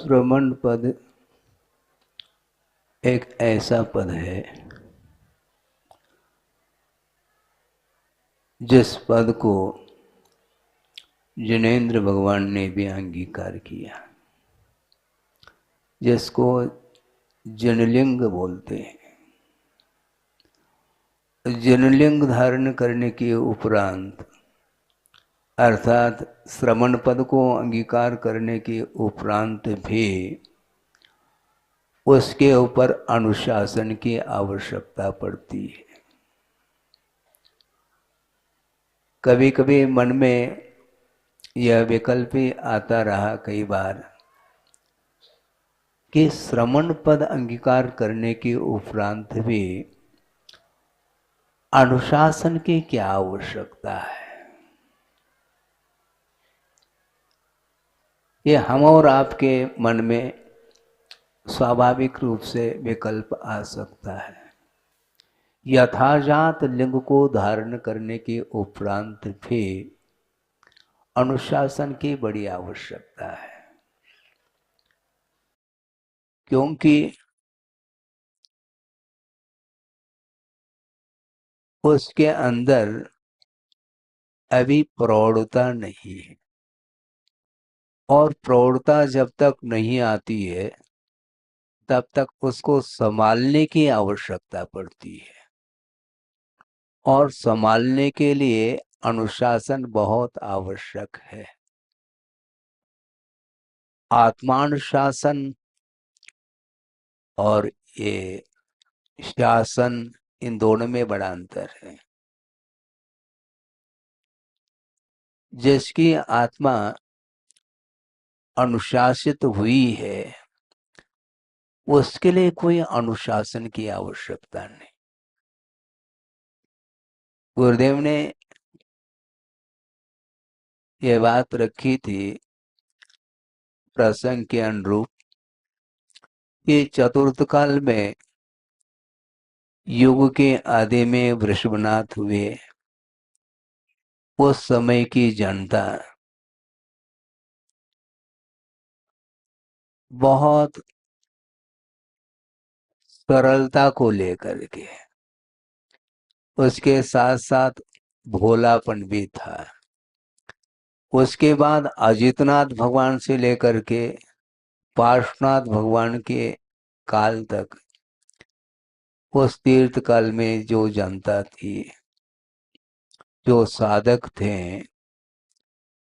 श्रवण पद एक ऐसा पद है जिस पद को जिनेंद्र भगवान ने भी अंगीकार किया, जिसको जनलिंग बोलते हैं। जनलिंग धारण करने के उपरांत अर्थात श्रवण पद को अंगीकार करने के उपरांत भी उसके ऊपर अनुशासन की आवश्यकता पड़ती है। कभी कभी मन में यह विकल्प ही आता रहा कई बार कि श्रवण पद अंगीकार करने के उपरांत भी अनुशासन की क्या आवश्यकता है। ये हम और आपके मन में स्वाभाविक रूप से विकल्प आ सकता है। यथाजात लिंग को धारण करने के उपरांत भी अनुशासन की बड़ी आवश्यकता है, क्योंकि उसके अंदर अभी प्रौढ़ता नहीं है, और प्रौढ़ता जब तक नहीं आती है तब तक उसको संभालने की आवश्यकता पड़ती है, और संभालने के लिए अनुशासन बहुत आवश्यक है। आत्मानुशासन और ये शासन, इन दोनों में बड़ा अंतर है। जिसकी आत्मा अनुशासित हुई है उसके लिए कोई अनुशासन की आवश्यकता नहीं। गुरुदेव ने ये बात रखी थी प्रसंग के अनुरूप कि चतुर्थ काल में युग के आदि में वृषभनाथ हुए। उस समय की जनता बहुत सरलता को लेकर के, उसके साथ साथ भोलापन भी था। उसके बाद अजितनाथ भगवान से लेकर के पार्श्वनाथ भगवान के काल तक उस तीर्थ काल में जो जनता थी, जो साधक थे,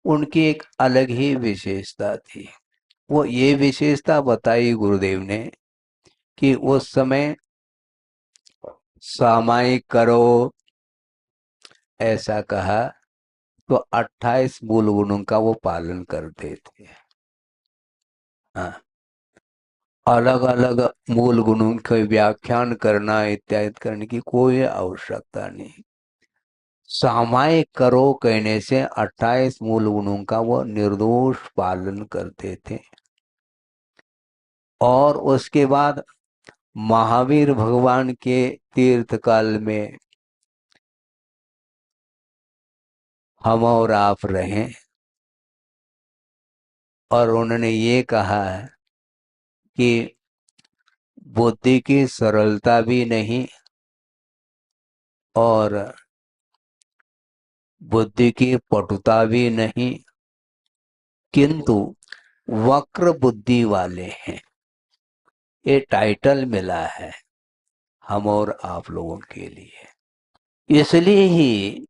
उनकी एक अलग ही विशेषता थी। वो ये विशेषता बताई गुरुदेव ने कि उस समय सामायिक करो ऐसा कहा तो 28 मूल गुणों का वो पालन करते थे। हाँ, अलग अलग मूल गुणों के व्याख्यान करना इत्यादि करने की कोई आवश्यकता नहीं। सामायिक करो कहने से 28 मूल गुणों का वो निर्दोष पालन करते थे। और उसके बाद महावीर भगवान के तीर्थ काल में हम और आप रहे, और उन्होंने ये कहा कि बुद्धि की सरलता भी नहीं और बुद्धि की पटुता भी नहीं, किंतु वक्र बुद्धि वाले हैं। ये टाइटल मिला है हम और आप लोगों के लिए। इसलिए ही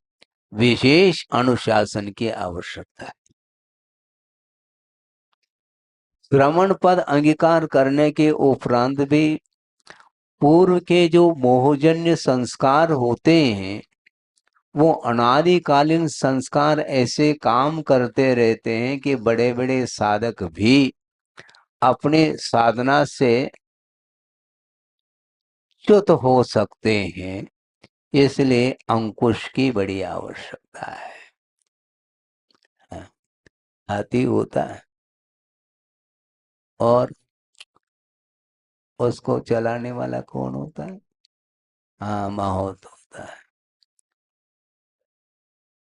विशेष अनुशासन की आवश्यकता है। श्रवण पद अंगीकार करने के उपरांत भी पूर्व के जो मोहजन्य संस्कार होते हैं, वो अनादिकालीन संस्कार ऐसे काम करते रहते हैं कि बड़े बड़े साधक भी अपने साधना से च्युत हो सकते हैं। इसलिए अंकुश की बड़ी आवश्यकता है। हाथी होता है और उसको चलाने वाला कौन होता है? हाँ, माहौत होता है।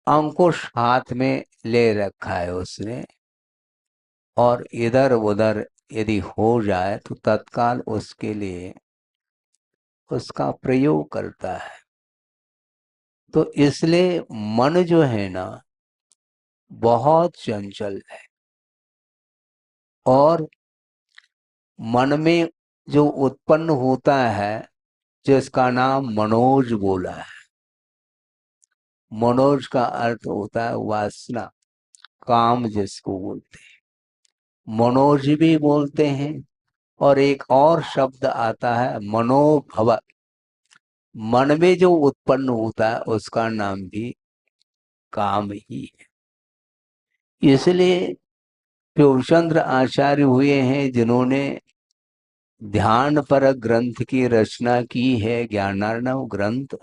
अंकुश हाथ में ले रखा है उसने, और इधर उधर यदि हो जाए तो तत्काल उसके लिए उसका प्रयोग करता है। तो इसलिए मन जो है ना बहुत चंचल है, और मन में जो उत्पन्न होता है जिसका नाम मनोज बोला है। मनोज का अर्थ होता है वासना, काम जिसको बोलते हैं, मनोज भी बोलते हैं। और एक और शब्द आता है मनोभव, मन में जो उत्पन्न होता है उसका नाम भी काम ही है। इसलिए शिवचंद्र आचार्य हुए हैं जिन्होंने ध्यान पर ग्रंथ की रचना की है, ज्ञानार्णव ग्रंथ।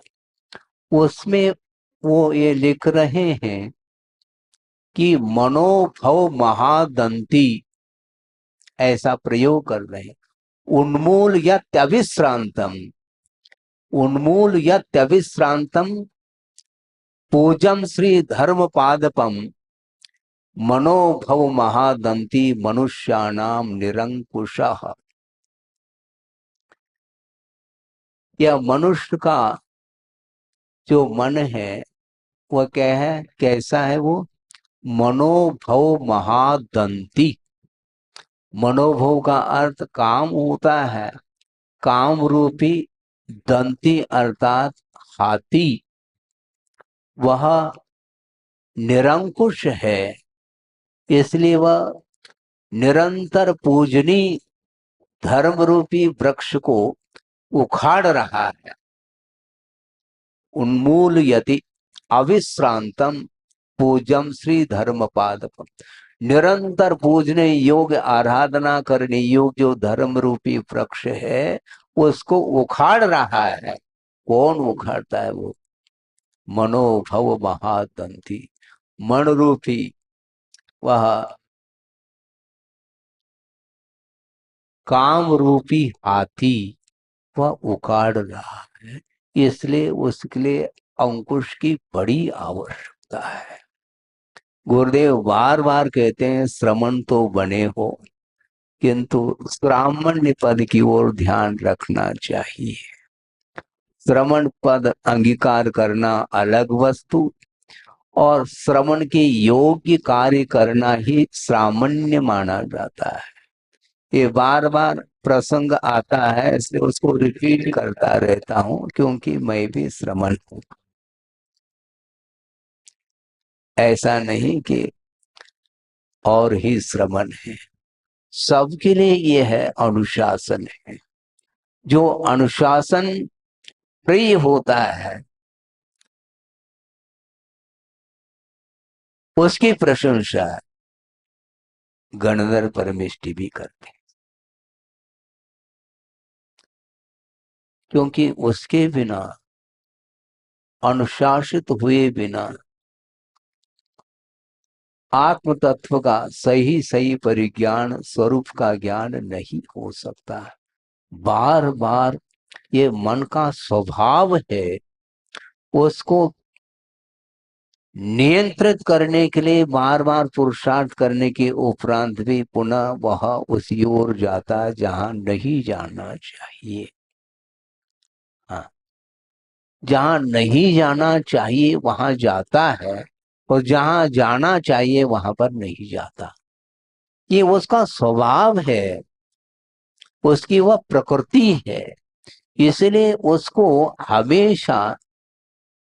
उसमें वो ये लिख रहे हैं कि मनोभव महादंती, ऐसा प्रयोग कर रहे हैं। उन्मूल यत्यविश्रांतम, उन्मूल यत्यविश्रांतम पूजम श्री धर्म पादपम मनोभव महादंती मनुष्याणाम निरंकुशः। यह मनुष्य का जो मन है वह क्या है, कैसा है वो, मनोभव महादंती। मनोभव का अर्थ काम होता है, काम रूपी दंती अर्थात हाथी वह निरंकुश है, इसलिए वह निरंतर पूजनी धर्म रूपी वृक्ष को उखाड़ रहा है। उन्मूल यति अविश्रांतम पूजम श्री धर्म पादपम, निरंतर पूजने योग्य आराधना करने योग्य जो धर्म रूपी वृक्ष है उसको उखाड़ रहा है। कौन उखाड़ता है वो, मनोभव महादंती, मन रूपी वह काम रूपी हाथी वह उखाड़ रहा है। इसलिए उसके लिए अंकुश की बड़ी आवश्यकता है। गुरुदेव बार बार कहते हैं श्रमण तो बने हो, किंतु ब्राह्मण्य पद की ओर ध्यान रखना चाहिए। श्रमण पद अंगीकार करना अलग वस्तु, और श्रवण के योग्य कार्य करना ही सामान्य माना जाता है। ये बार बार प्रसंग आता है इसलिए उसको रिपीट करता रहता हूं, क्योंकि मैं भी श्रमण हूं। ऐसा नहीं कि और ही श्रमण है, सबके लिए ये है अनुशासन है। जो अनुशासन प्रिय होता है उसकी प्रशंसा गणधर परमेष्टि भी करते हैं, क्योंकि उसके बिना, अनुशासित हुए बिना आत्म तत्व का सही सही परिज्ञान, स्वरूप का ज्ञान नहीं हो सकता। बार बार ये मन का स्वभाव है, उसको नियंत्रित करने के लिए बार बार पुरुषार्थ करने के उपरांत भी पुनः वह उसी ओर जाता है जहां नहीं जाना चाहिए। हाँ, जहां नहीं जाना चाहिए वहां जाता है, और जहां जाना चाहिए वहां पर नहीं जाता। ये उसका स्वभाव है, उसकी वह प्रकृति है। इसलिए उसको हमेशा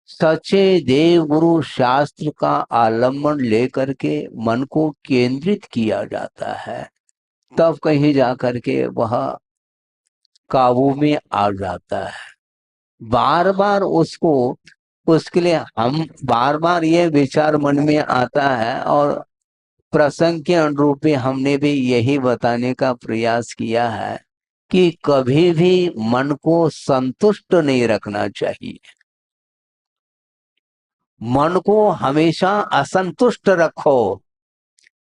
सच्चे देव गुरु शास्त्र का आलम्बन लेकर के मन को केंद्रित किया जाता है, तब कहीं जाकर के वह काबू में आ जाता है। बार बार उसको, उसके लिए हम बार बार ये विचार मन में आता है, और प्रसंग के अनुरूप में हमने भी यही बताने का प्रयास किया है कि कभी भी मन को संतुष्ट नहीं रखना चाहिए। मन को हमेशा असंतुष्ट रखो।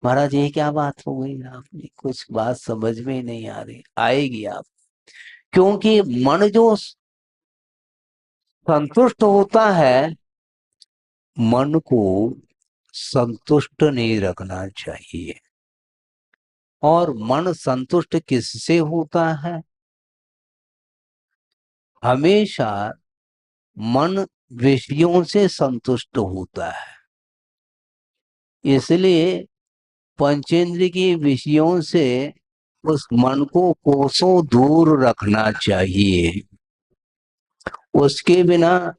महाराज ये क्या बात हो गई, आपने कुछ बात समझ में नहीं आ रही, आएगी आप, क्योंकि मन जो संतुष्ट होता है, मन को संतुष्ट नहीं रखना चाहिए। और मन संतुष्ट किससे होता है? हमेशा मन विषयों से संतुष्ट होता है। इसलिए पंचेंद्रिय के विषयों से उस मन को कोसों दूर रखना चाहिए। उसके बिना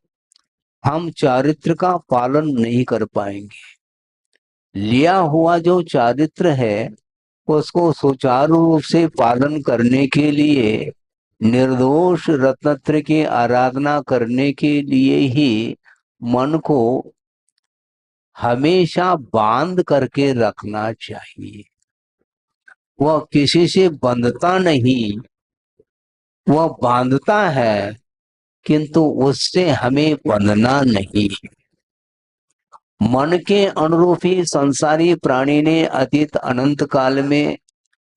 हम चारित्र का पालन नहीं कर पाएंगे। लिया हुआ जो चारित्र है उसको सुचारू रूप से पालन करने के लिए, निर्दोष रत्नत्र की आराधना करने के लिए ही मन को हमेशा बांध करके रखना चाहिए। वह किसी से बंधता नहीं, वह बांधता है, किंतु उससे हमें बंधना नहीं। मन के अनुरूप ही संसारी प्राणी ने अतीत अनंत काल में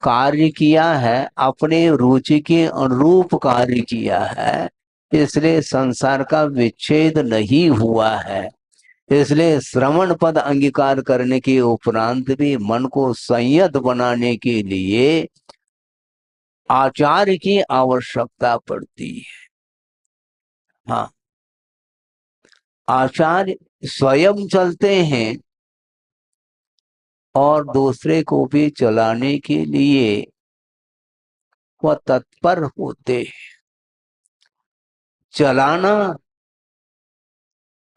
कार्य किया है, अपने रुचि के अनुरूप कार्य किया है। इसलिए संसार का विच्छेद नहीं हुआ है। इसलिए श्रवण पद अंगीकार करने के उपरांत भी मन को संयत बनाने के लिए आचार्य की आवश्यकता पड़ती है। हाँ, आचार्य स्वयं चलते हैं और दूसरे को भी चलाने के लिए वह तत्पर होते हैं। चलाना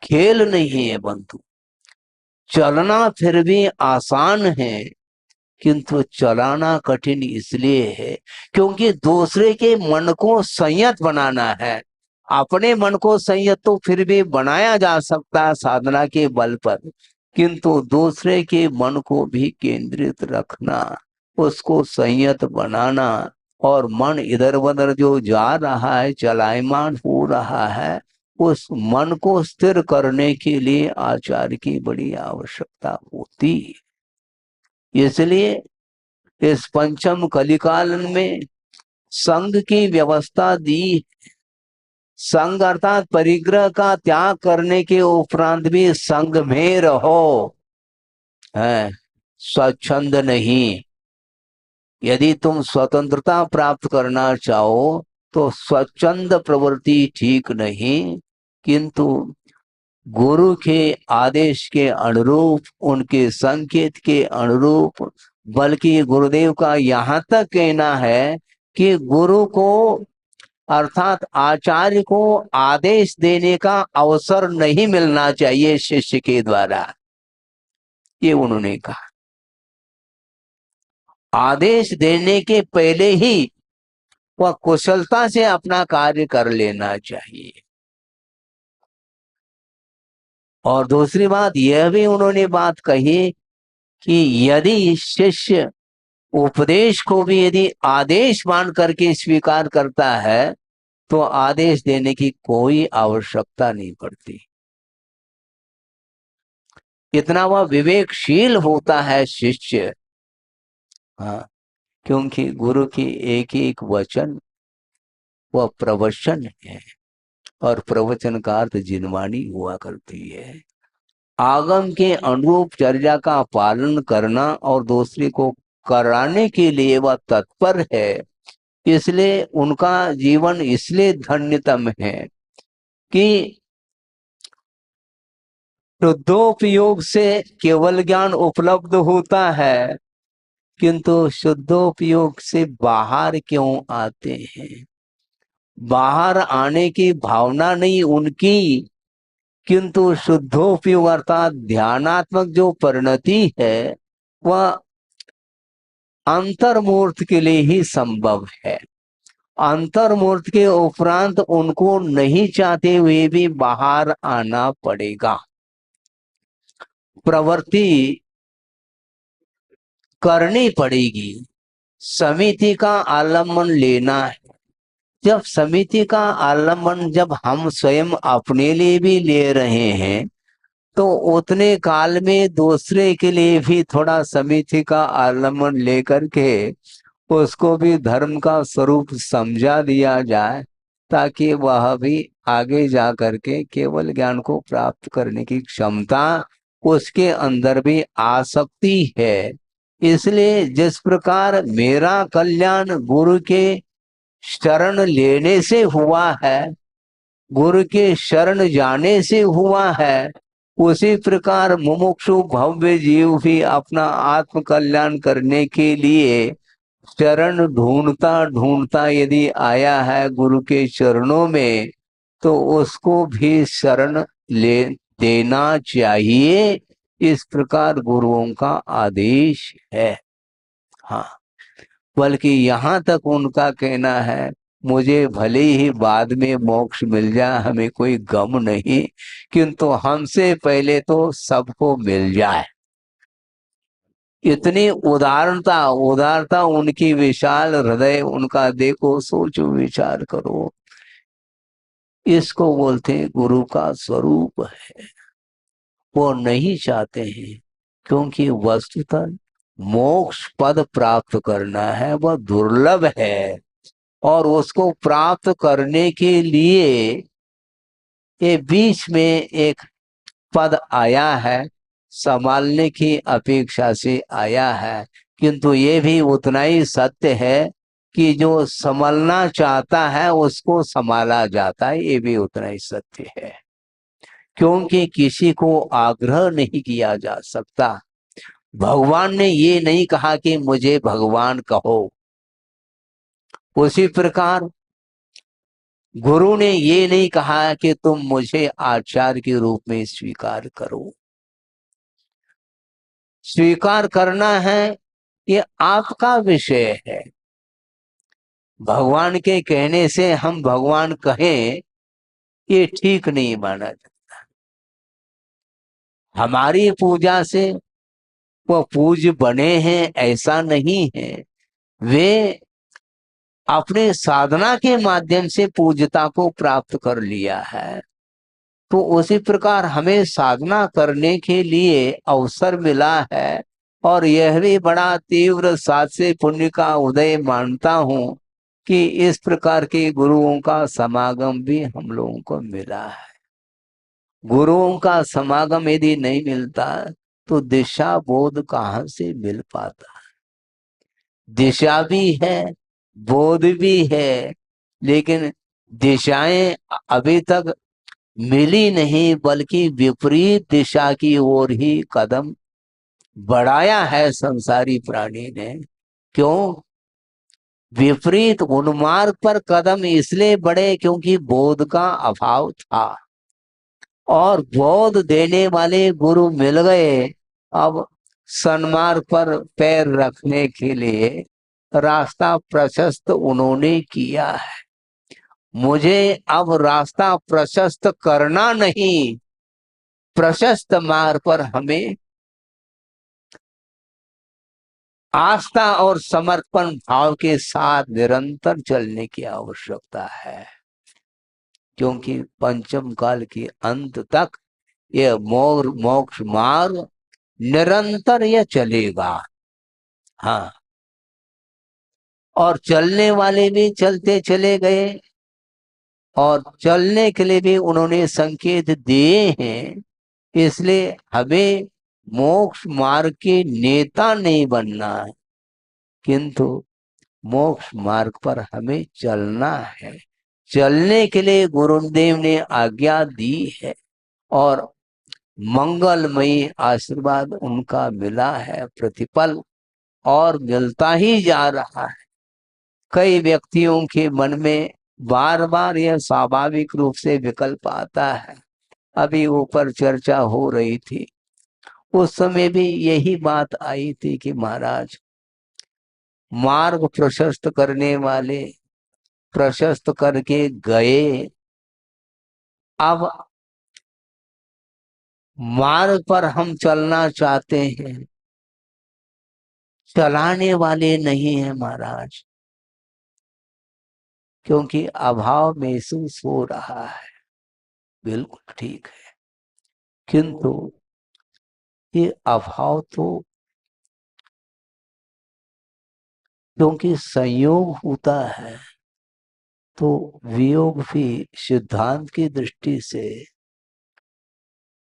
खेल नहीं है बंधु। चलना फिर भी आसान है, किंतु चलाना कठिन इसलिए है क्योंकि दूसरे के मन को संयत बनाना है। अपने मन को संयत तो फिर भी बनाया जा सकता है साधना के बल पर, किंतु दूसरे के मन को भी केंद्रित रखना, उसको संयत बनाना, और मन इधर उधर जो जा रहा है, चलायमान हो रहा है, उस मन को स्थिर करने के लिए आचार्य की बड़ी आवश्यकता होती है। इसलिए इस पंचम कलिकाल में संघ की व्यवस्था दी। संघ अर्थात परिग्रह का त्याग करने के उपरांत भी संघ में रहो, है स्वच्छंद नहीं। यदि तुम स्वतंत्रता प्राप्त करना चाहो तो स्वच्छंद प्रवृत्ति ठीक नहीं, किंतु गुरु के आदेश के अनुरूप, उनके संकेत के अनुरूप, बल्कि गुरुदेव का यहाँ तक कहना है कि गुरु को अर्थात आचार्य को आदेश देने का अवसर नहीं मिलना चाहिए शिष्य के द्वारा, ये उन्होंने कहा। आदेश देने के पहले ही वह कुशलता से अपना कार्य कर लेना चाहिए। और दूसरी बात यह भी उन्होंने बात कही कि यदि शिष्य उपदेश को भी यदि आदेश मान करके स्वीकार करता है तो आदेश देने की कोई आवश्यकता नहीं पड़ती। इतना वह विवेकशील होता है शिष्य। हाँ, क्योंकि गुरु की एक एक वचन वह प्रवचन है, और प्रवचन का अर्थ जिनवाणी हुआ करती है। आगम के अनुरूप चर्या का पालन करना और दूसरे को कराने के लिए वह तत्पर है। इसलिए उनका जीवन इसलिए धन्यतम है कि शुद्धोपयोग से केवल ज्ञान उपलब्ध होता है, किंतु शुद्धोपयोग से बाहर क्यों आते हैं? बाहर आने की भावना नहीं उनकी, किंतु शुद्धोपयोग अर्थात ध्यानात्मक जो परिणति है वह अंतर्मूर्त के लिए ही संभव है। अंतर्मूर्त के उपरांत उनको नहीं चाहते हुए भी बाहर आना पड़ेगा। प्रवृत्ति करनी पड़ेगी, समिति का आलम्बन लेना है। जब समिति का आलम्बन जब हम स्वयं अपने लिए भी ले रहे हैं तो उतने काल में दूसरे के लिए भी थोड़ा समिति का आलम्बन लेकर के उसको भी धर्म का स्वरूप समझा दिया जाए, ताकि वह भी आगे जा करके केवल ज्ञान को प्राप्त करने की क्षमता उसके अंदर भी आ सकती है। इसलिए जिस प्रकार मेरा कल्याण गुरु के शरण लेने से हुआ है, गुरु के शरण जाने से हुआ है, उसी प्रकार मुमुक्षु भव्य जीव भी अपना आत्म कल्याण करने के लिए शरण ढूंढता ढूंढता यदि आया है गुरु के चरणों में, तो उसको भी शरण ले देना चाहिए। इस प्रकार गुरुओं का आदेश है। हाँ, बल्कि यहाँ तक उनका कहना है, मुझे भले ही बाद में मोक्ष मिल जाए, हमें कोई गम नहीं, किंतु हमसे पहले तो सबको मिल जाए। इतनी उदारता उदारता उनकी, विशाल हृदय उनका, देखो सोचो विचार करो। इसको बोलते हैं गुरु का स्वरूप है। वो नहीं चाहते हैं, क्योंकि वस्तुतः मोक्ष पद प्राप्त करना है वह दुर्लभ है, और उसको प्राप्त करने के लिए ये बीच में एक पद आया है, संभालने की अपेक्षा से आया है। किंतु ये भी उतना ही सत्य है कि जो संभलना चाहता है उसको संभाला जाता है, ये भी उतना ही सत्य है। क्योंकि किसी को आग्रह नहीं किया जा सकता। भगवान ने ये नहीं कहा कि मुझे भगवान कहो, उसी प्रकार गुरु ने ये नहीं कहा कि तुम मुझे आचार्य के रूप में स्वीकार करो। स्वीकार करना है ये आपका विषय है। भगवान के कहने से हम भगवान कहें, ये ठीक नहीं माना जाता। हमारी पूजा से वो पूज्य बने हैं ऐसा नहीं है, वे अपने साधना के माध्यम से पूज्यता को प्राप्त कर लिया है। तो उसी प्रकार हमें साधना करने के लिए अवसर मिला है, और यह भी बड़ा तीव्र साधे पुण्य का उदय मानता हूँ कि इस प्रकार के गुरुओं का समागम भी हम लोगों को मिला है। गुरुओं का समागम यदि नहीं मिलता तो दिशा बोध कहाँ से मिल पाता। दिशा भी है, बोध भी है, लेकिन दिशाएं अभी तक मिली नहीं, बल्कि विपरीत दिशा की ओर ही कदम बढ़ाया है संसारी प्राणी ने। क्यों? विपरीत उन्मार्ग पर कदम इसलिए बढ़े क्योंकि बोध का अभाव था, और बोध देने वाले गुरु मिल गए। अब सन्मार्ग पर पैर रखने के लिए रास्ता प्रशस्त उन्होंने किया है। मुझे अब रास्ता प्रशस्त करना नहीं, प्रशस्त मार्ग पर हमें आस्था और समर्पण भाव के साथ निरंतर चलने की आवश्यकता है। क्योंकि पंचम काल के अंत तक यह मोक्ष मार्ग निरंतर यह चलेगा। हाँ, और चलने वाले भी चलते चले गए, और चलने के लिए भी उन्होंने संकेत दिए हैं। इसलिए हमें मोक्ष मार्ग के नेता नहीं बनना है, किंतु मोक्ष मार्ग पर हमें चलना है। चलने के लिए गुरुदेव ने आज्ञा दी है, और मंगलमयी आशीर्वाद उनका मिला है प्रतिपल, और मिलता ही जा रहा है। कई व्यक्तियों के मन में बार बार यह स्वाभाविक रूप से विकल्प आता है। अभी ऊपर चर्चा हो रही थी, उस समय भी यही बात आई थी कि महाराज, मार्ग प्रशस्त करने वाले प्रशस्त करके गए, अब मार्ग पर हम चलना चाहते हैं, चलाने वाले नहीं है महाराज, क्योंकि अभाव महसूस हो रहा है। बिल्कुल ठीक है, किंतु ये अभाव तो क्योंकि संयोग होता है, तो वियोग भी सिद्धांत की दृष्टि से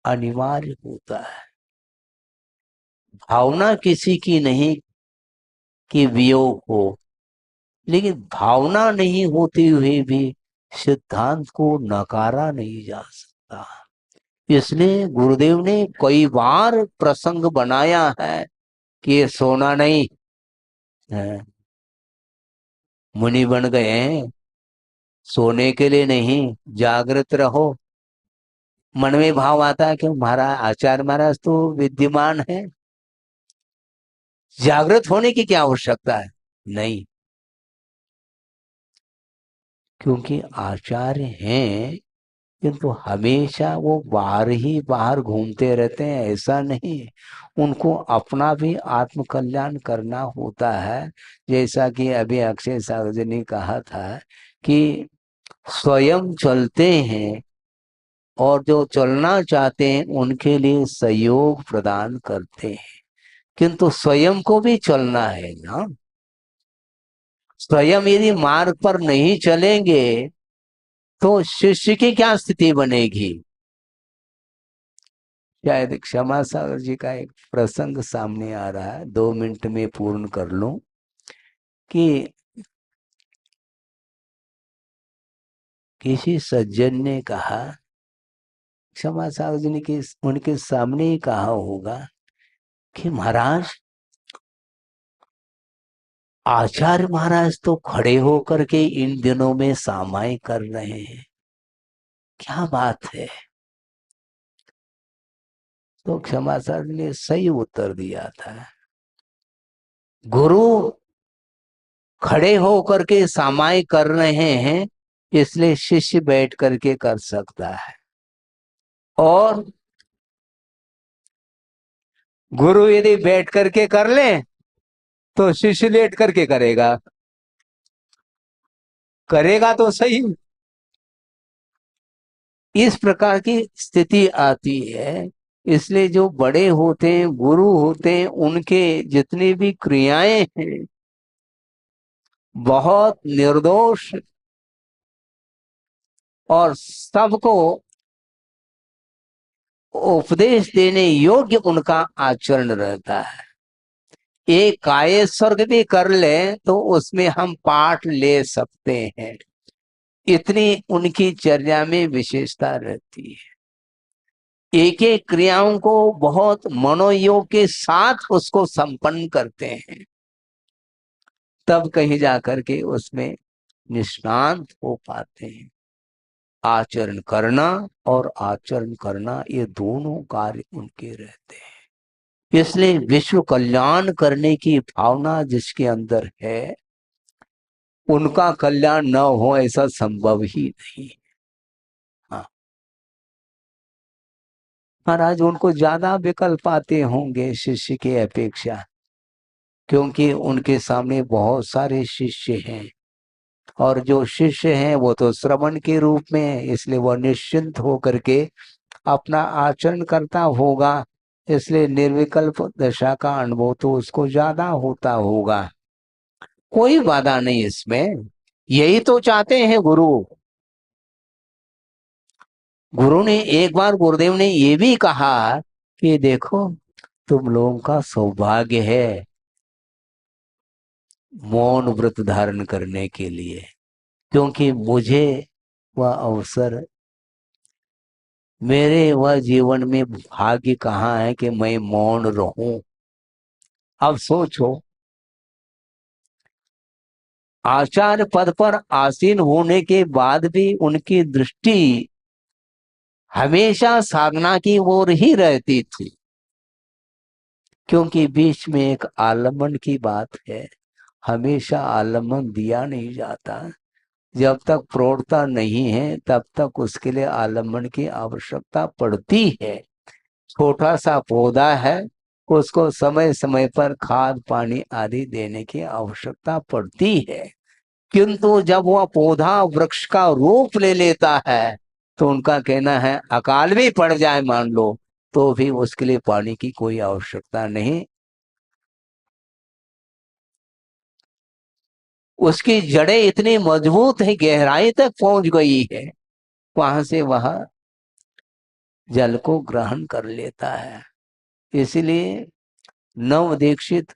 अनिवार्य होता है। भावना किसी की नहीं, कि वियोग हो, लेकिन भावना नहीं होते हुए भी सिद्धांत को नकारा नहीं जा सकता। इसलिए गुरुदेव ने कई बार प्रसंग बनाया है कि ये सोना नहीं है, मुनि बन गए हैं, सोने के लिए नहीं, जागृत रहो। मन में भाव आता है कि महाराज आचार्य महाराज तो विद्यमान है, जागृत होने की क्या आवश्यकता है? नहीं, क्योंकि आचार्य हैं, किंतु हमेशा वो बाहर ही बाहर घूमते रहते हैं ऐसा नहीं। उनको अपना भी आत्म कल्याण करना होता है। जैसा कि अभी अक्षय सागर जी ने कहा था कि स्वयं चलते हैं और जो चलना चाहते हैं उनके लिए सहयोग प्रदान करते हैं, किंतु स्वयं को भी चलना है ना। स्वयं यदि मार्ग पर नहीं चलेंगे तो शिष्य की क्या स्थिति बनेगी? शायद क्षमा सागर जी का एक प्रसंग सामने आ रहा है, 2 मिनट में पूर्ण कर लूं कि किसी सज्जन ने कहा, क्षमा सागर जी ने उनके सामने ही कहा होगा कि महाराज आचार्य महाराज तो खड़े होकर के इन दिनों में सामाई कर रहे हैं, क्या बात है? तो क्षमा सागर जी ने सही उत्तर दिया था, गुरु खड़े होकर के सामाई कर रहे हैं, इसलिए शिष्य बैठ करके कर सकता है, और गुरु यदि बैठ करके कर ले तो शिष्य लेट करके करेगा, करेगा तो सही। इस प्रकार की स्थिति आती है। इसलिए जो बड़े होते हैं, गुरु होते हैं, उनके जितनी भी क्रियाएं हैं बहुत निर्दोष और सबको उपदेश देने योग्य उनका आचरण रहता है। एक काय स्वर्ग भी कर ले तो उसमें हम पाठ ले सकते हैं, इतनी उनकी चर्या में विशेषता रहती है। एक एक क्रियाओं को बहुत मनोयोग के साथ उसको संपन्न करते हैं, तब कहीं जाकर के उसमें निष्णांत हो पाते हैं। आचरण करना और आचरण करना ये दोनों कार्य उनके रहते हैं। इसलिए विश्व कल्याण करने की भावना जिसके अंदर है, उनका कल्याण न हो ऐसा संभव ही नहीं। हाँ, महाराज उनको ज्यादा विकल्प आते होंगे शिष्य की अपेक्षा, क्योंकि उनके सामने बहुत सारे शिष्य हैं, और जो शिष्य हैं वो तो श्रवण के रूप में है, इसलिए वह निश्चिंत होकर के अपना आचरण करता होगा। इसलिए निर्विकल्प दशा का अनुभव तो उसको ज्यादा होता होगा। कोई बाधा नहीं इसमें, यही तो चाहते हैं गुरु। गुरु ने एक बार, गुरुदेव ने ये भी कहा कि देखो तुम लोगों का सौभाग्य है मौन व्रत धारण करने के लिए, क्योंकि मुझे वह अवसर, मेरे वह जीवन में भाग्य कहाँ है कि मैं मौन रहूं। अब सोचो, आचार्य पद पर आसीन होने के बाद भी उनकी दृष्टि हमेशा साधना की ओर ही रहती थी, क्योंकि बीच में एक आलम्बन की बात है। हमेशा आलम्बन दिया नहीं जाता, जब तक प्रौढ़ता नहीं है तब तक उसके लिए आलम्बन की आवश्यकता पड़ती है। छोटा सा पौधा है, उसको समय समय पर खाद पानी आदि देने की आवश्यकता पड़ती है, किंतु जब वह पौधा वृक्ष का रूप ले लेता है तो उनका कहना है अकाल भी पड़ जाए मान लो तो भी उसके लिए पानी की कोई आवश्यकता नहीं। उसकी जड़ें इतनी मजबूत है, गहराई तक पहुंच गई है, वहां से वह जल को ग्रहण कर लेता है। इसलिए नव दीक्षित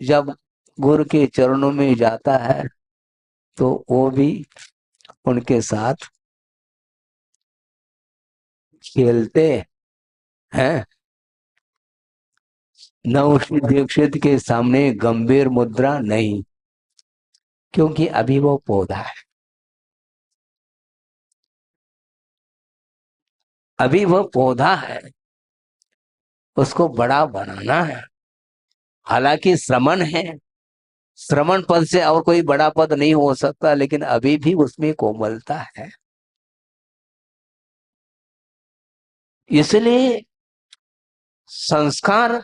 जब गुरु के चरणों में जाता है तो वो भी उनके साथ खेलते हैं। नवोश्री दीक्षित के सामने गंभीर मुद्रा नहीं, क्योंकि अभी वो पौधा है, अभी वो पौधा है, उसको बड़ा बनाना है। हालांकि श्रमण है, श्रमण पद से और कोई बड़ा पद नहीं हो सकता, लेकिन अभी भी उसमें कोमलता है। इसलिए संस्कार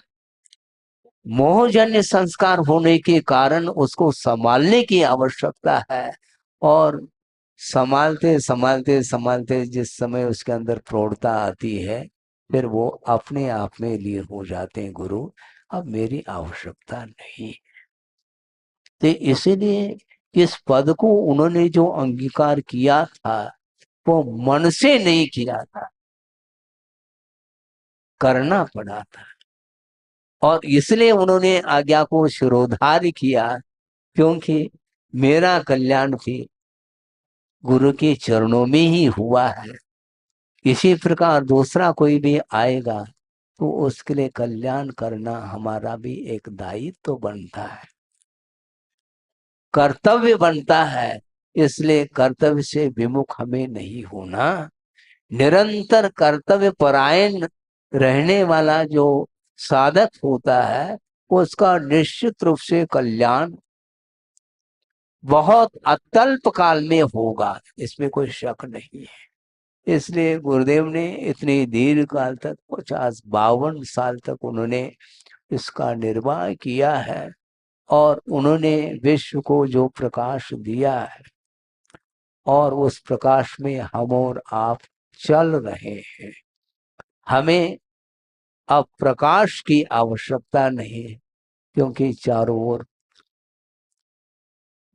मोहजन्य संस्कार होने के कारण उसको संभालने की आवश्यकता है। और संभालते संभालते संभालते जिस समय उसके अंदर प्रौढ़ता आती है, फिर वो अपने आप में लीन हो जाते हैं, गुरु अब मेरी आवश्यकता नहीं। तो इसीलिए इस पद को उन्होंने जो अंगीकार किया था वो मन से नहीं किया था, करना पड़ा था। और इसलिए उन्होंने आज्ञा को शिरोधार्य किया, क्योंकि मेरा कल्याण भी गुरु के चरणों में ही हुआ है। इसी प्रकार दूसरा कोई भी आएगा तो उसके लिए कल्याण करना हमारा भी एक दायित्व तो बनता है, कर्तव्य बनता है। इसलिए कर्तव्य से विमुख हमें नहीं होना। निरंतर कर्तव्य परायण रहने वाला जो साधक होता है, उसका निश्चित रूप से कल्याण बहुत अत्यल्प काल में होगा, इसमें कोई शक नहीं है। इसलिए गुरुदेव ने इतनी दीर्घ काल तक 50-52 साल तक उन्होंने इसका निर्वाह किया है। और उन्होंने विश्व को जो प्रकाश दिया है, और उस प्रकाश में हम और आप चल रहे हैं। हमें अब प्रकाश की आवश्यकता नहीं है, क्योंकि चारों ओर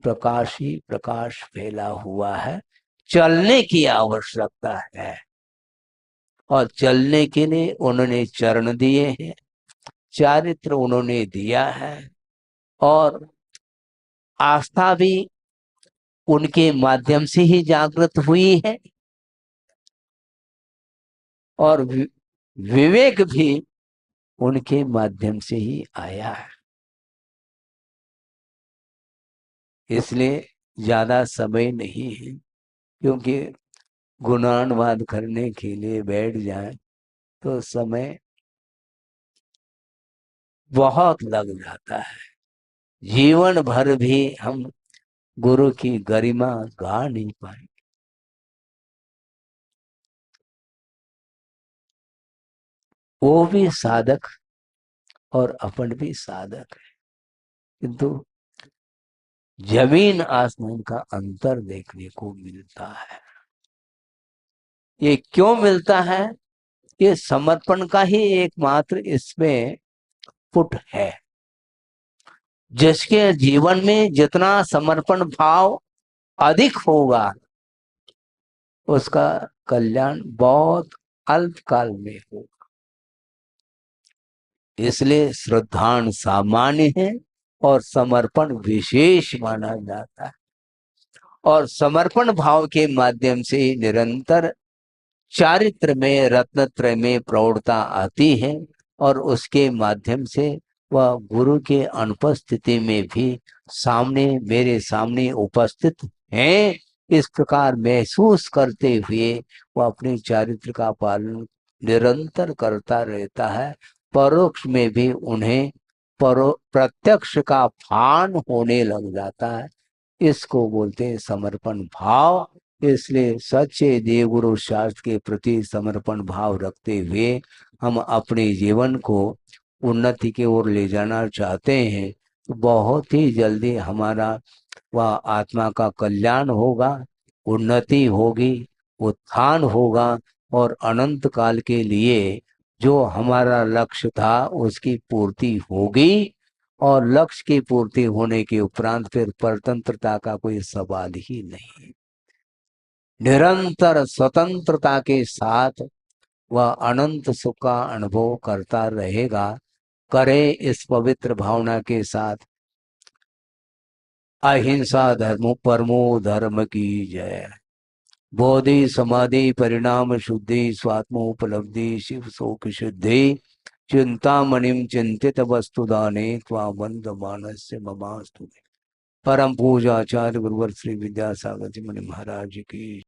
प्रकाश ही प्रकाश फैला हुआ है। चलने की आवश्यकता है, और चलने के लिए उन्होंने चरण दिए हैं, चारित्र उन्होंने दिया है। और आस्था भी उनके माध्यम से ही जागृत हुई है, और विवेक भी उनके माध्यम से ही आया है। इसलिए ज्यादा समय नहीं है, क्योंकि गुणानुवाद करने के लिए बैठ जाए तो समय बहुत लग जाता है। जीवन भर भी हम गुरु की गरिमा गा नहीं पाएंगे। वो भी साधक और अपन भी साधक है, किंतु जमीन आसमान का अंतर देखने को मिलता है। ये क्यों मिलता है? ये समर्पण का ही एकमात्र इसमें पुट है। जिसके जीवन में जितना समर्पण भाव अधिक होगा, उसका कल्याण बहुत अल्प काल में होगा। इसलिए श्रद्धान सामान्य है और समर्पण विशेष माना जाता है। और समर्पण भाव के माध्यम से निरंतर चारित्र में रत्नत्रय में प्रौढ़ता आती है, और उसके माध्यम से वह गुरु के अनुपस्थिति में भी सामने मेरे सामने उपस्थित हैं, इस प्रकार महसूस करते हुए वह अपने चारित्र का पालन निरंतर करता रहता है। परोक्ष में भी उन्हें प्रत्यक्ष का भान होने लग जाता है। इसको बोलते हैं समर्पण भाव। इसलिए सच्चे देवगुरु शास्त्र के प्रति समर्पण भाव रखते हुए हम अपने जीवन को उन्नति की ओर ले जाना चाहते हैं, तो बहुत ही जल्दी हमारा वह आत्मा का कल्याण होगा, उन्नति होगी, उत्थान होगा, और अनंत काल के लिए जो हमारा लक्ष्य था उसकी पूर्ति होगी। और लक्ष्य की पूर्ति होने के उपरांत फिर परतंत्रता का कोई सवाल ही नहीं। निरंतर स्वतंत्रता के साथ वह अनंत सुख का अनुभव करता रहेगा। करे इस पवित्र भावना के साथ अहिंसा धर्मो परमो धर्म की जय। बोधि समाधि परिणाम शुद्धि स्वात्मोपलब्धि शिव शोक शुद्धि चिंतामणिम चिंतित वस्तुदाने त्वावंद मानस्य ममास्तु। परम पूजा आचार्य गुरुवर श्री विद्यासागर जी मुनि महाराज की।